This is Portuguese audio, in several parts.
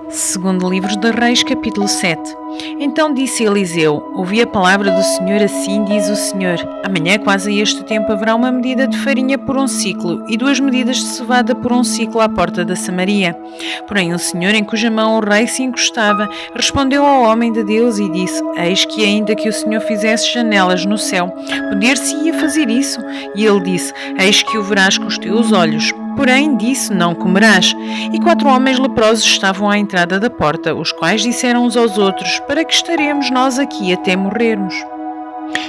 Segundo livro de Reis, capítulo 7. Então disse Eliseu: ouvi a palavra do Senhor, assim diz o Senhor: amanhã quase a este tempo haverá uma medida de farinha por um ciclo e 2 medidas de cevada por um ciclo à porta da Samaria. Porém o Senhor, em cuja mão o rei se encostava, respondeu ao homem de Deus e disse: eis que ainda que o Senhor fizesse janelas no céu, poder-se-ia fazer isso? E ele disse: eis que o verás com os teus olhos, porém disso não comerás. E 4 homens leprosos estavam à entrada da porta, os quais disseram uns aos outros: para que estaremos nós aqui até morrermos?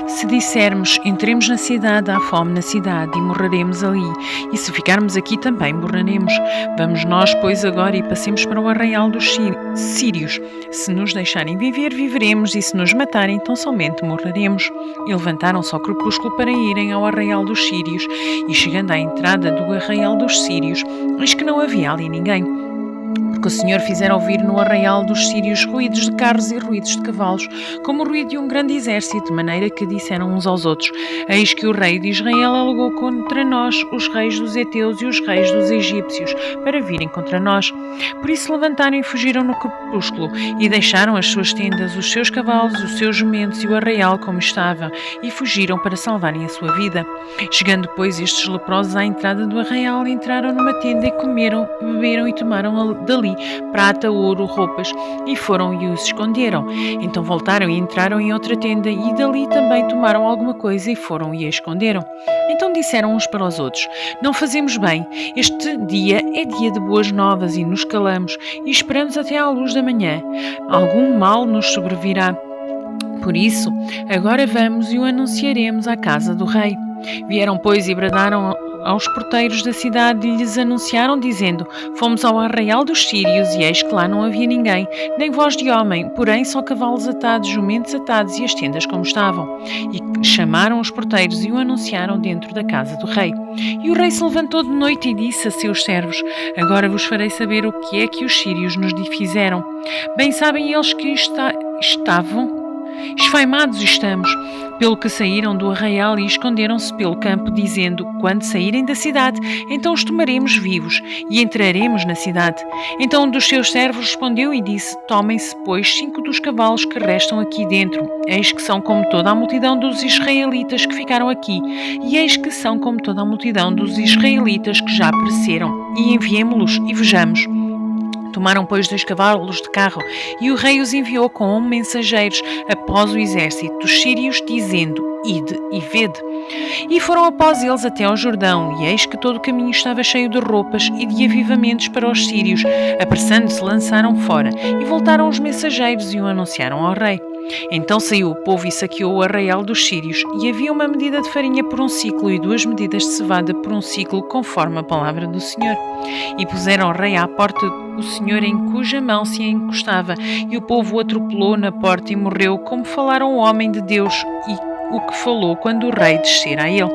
Se dissermos: entremos na cidade, há fome na cidade e morreremos ali, e se ficarmos aqui também morreremos. Vamos nós, pois, agora e passemos para o arraial dos sírios. Se nos deixarem viver, viveremos, e se nos matarem, tão somente morreremos. E levantaram-se ao crepúsculo para irem ao arraial dos sírios, e chegando à entrada do arraial dos sírios, eis que não havia ali ninguém. Porque o Senhor fizera ouvir no arraial dos sírios ruídos de carros e ruídos de cavalos, como o ruído de um grande exército, de maneira que disseram uns aos outros: eis que o rei de Israel alegou contra nós os reis dos heteus e os reis dos egípcios, para virem contra nós. Por isso levantaram e fugiram no crepúsculo, e deixaram as suas tendas, os seus cavalos, os seus jumentos e o arraial como estava, e fugiram para salvarem a sua vida. Chegando, pois, estes leprosos à entrada do arraial, entraram numa tenda e comeram, beberam e tomaram dali prata, ouro, roupas, e foram e os esconderam. Então voltaram e entraram em outra tenda, e dali também tomaram alguma coisa e foram e a esconderam. Então disseram uns para os outros: não fazemos bem, este dia é dia de boas novas, e nos calamos, e esperamos até à luz da manhã. Algum mal nos sobrevirá. Por isso, agora vamos e o anunciaremos à casa do rei. Vieram, pois, e bradaram aos porteiros da cidade e lhes anunciaram, dizendo: fomos ao arraial dos sírios, e eis que lá não havia ninguém, nem voz de homem, porém só cavalos atados, jumentos atados e as tendas como estavam. E chamaram os porteiros e o anunciaram dentro da casa do rei. E o rei se levantou de noite e disse a seus servos: agora vos farei saber o que é que os sírios nos fizeram. Bem sabem eles que estavam esfaimados estamos, pelo que saíram do arraial e esconderam-se pelo campo, dizendo: quando saírem da cidade, então os tomaremos vivos e entraremos na cidade. Então um dos seus servos respondeu e disse: tomem-se, pois, 5 dos cavalos que restam aqui dentro, eis que são como toda a multidão dos israelitas que ficaram aqui, e eis que são como toda a multidão dos israelitas que já pereceram, e enviemo-los e vejamos. Tomaram, pois, 2 cavalos de carro, e o rei os enviou com mensageiros após o exército dos sírios, dizendo: ide e vede. E foram após eles até ao Jordão, e eis que todo o caminho estava cheio de roupas e de avivamentos para os sírios. Apressando-se, lançaram fora, e voltaram os mensageiros e o anunciaram ao rei. Então saiu o povo e saqueou o arraial dos sírios, e havia uma medida de farinha por um ciclo e 2 medidas de cevada por um ciclo, conforme a palavra do Senhor. E puseram o rei à porta o Senhor, em cuja mão se encostava, e o povo o atropelou na porta e morreu, como falaram o homem de Deus e o que falou quando o rei descera a ele.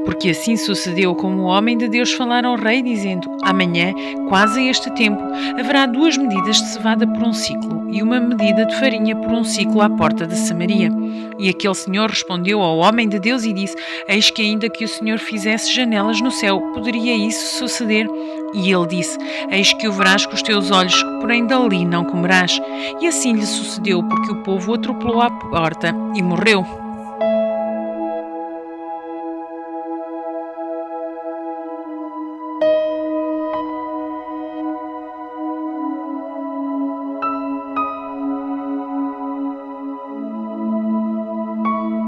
Porque assim sucedeu como o homem de Deus falara ao rei, dizendo: amanhã, quase a este tempo, haverá 2 medidas de cevada por um ciclo e 1 medida de farinha por um ciclo à porta de Samaria. E aquele senhor respondeu ao homem de Deus e disse: eis que ainda que o Senhor fizesse janelas no céu, poderia isso suceder? E ele disse: eis que o verás com os teus olhos, porém dali não comerás. E assim lhe sucedeu, porque o povo o atropelou à porta e morreu.